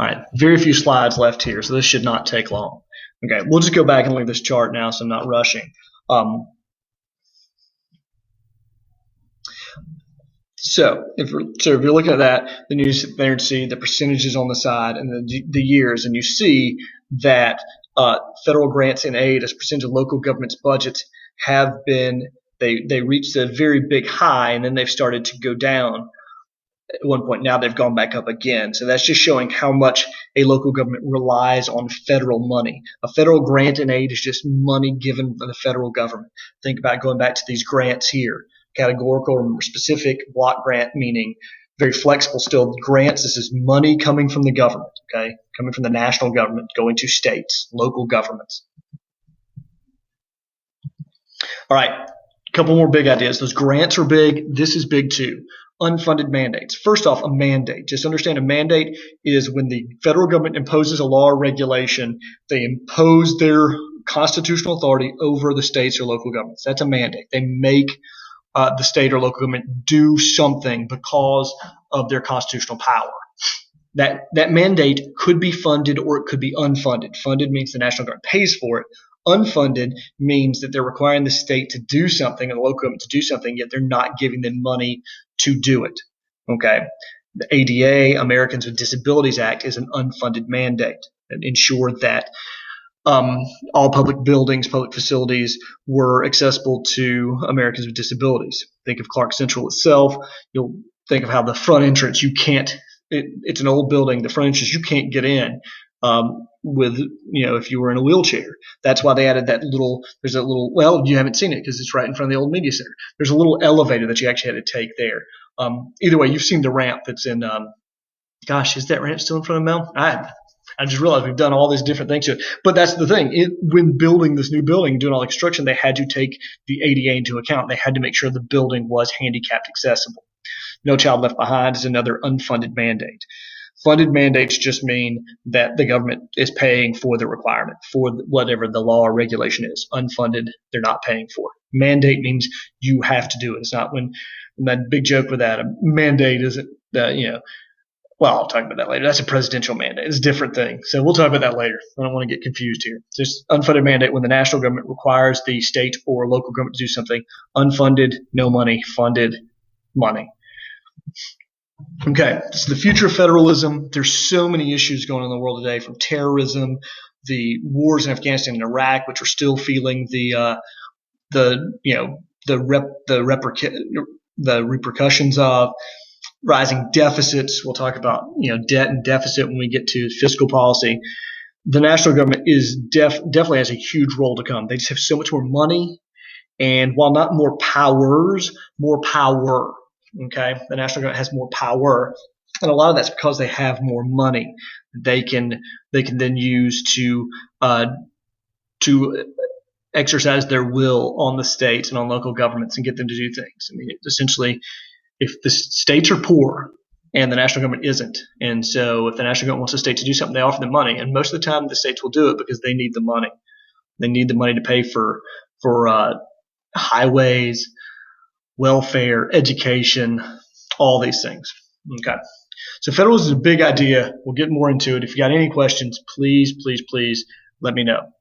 All right, very few slides left here, so this should not take long. Okay, we'll just go back and look at this chart now, so I'm not rushing. So if you're looking at that, then you sit there and see the percentages on the side and the years, and you see that federal grants and aid as a percentage of local government's budgets have been they reached a very big high, and then they've started to go down. At one point now they've gone back up again. So that's just showing how much a local government relies on federal money. A federal grant and aid is just money given by the federal government. Think about going back to these grants here. Categorical or specific, block grant meaning very flexible still. Grants, this is money coming from the government, okay? Coming from the national government, going to states, local governments. All right, a couple more big ideas. Those grants are big. This is big too. Unfunded mandates. First off, a mandate. Just understand a mandate is when the federal government imposes a law or regulation, they impose their constitutional authority over the states or local governments. That's a mandate. They make the state or local government do something because of their constitutional power. That mandate could be funded or it could be unfunded. Funded means the national government pays for it. Unfunded means that they're requiring the state to do something and the local government to do something, yet they're not giving them money to do it. Okay. The ADA, Americans with Disabilities Act, is an unfunded mandate and ensure that all public buildings, public facilities were accessible to Americans with disabilities. Think of Clark Central itself. You'll think of how the front entrance, you can't, it's an old building, the front entrance, you can't get in with, if you were in a wheelchair. That's why they added there's that little, well, you haven't seen it because it's right in front of the old media center. There's a little elevator that you actually had to take there. Either way, you've seen the ramp that's in, is that ramp still in front of Mel? I just realized we've done all these different things to it. But that's the thing. When building this new building, doing all the construction, they had to take the ADA into account. They had to make sure the building was handicapped accessible. No Child Left Behind is another unfunded mandate. Funded mandates just mean that the government is paying for the requirement, for whatever the law or regulation is. Unfunded, they're not paying for. Mandate means you have to do it. It's not when that big joke with that. A mandate isn't, well, I'll talk about that later. That's a presidential mandate. It's a different thing. So we'll talk about that later. I don't want to get confused here. It's just unfunded mandate when the national government requires the state or local government to do something. Unfunded, no money. Funded, money. Okay, so the future of federalism. There's so many issues going on in the world today, from terrorism, the wars in Afghanistan and Iraq, which are still feeling the repercussions of rising deficits. We'll talk about debt and deficit when we get to fiscal policy. The national government is definitely has a huge role to come. They just have so much more money, and while not more powers, more power. Okay, the national government has more power, and a lot of that's because they have more money. They can then use to exercise their will on the states and on local governments and get them to do things. I mean, essentially, if the states are poor and the national government isn't, and so if the national government wants a state to do something, they offer them money, and most of the time the states will do it because they need the money. They need the money to pay for highways, welfare, education, all these things. Okay. So federalism is a big idea. We'll get more into it. If you got any questions, please let me know.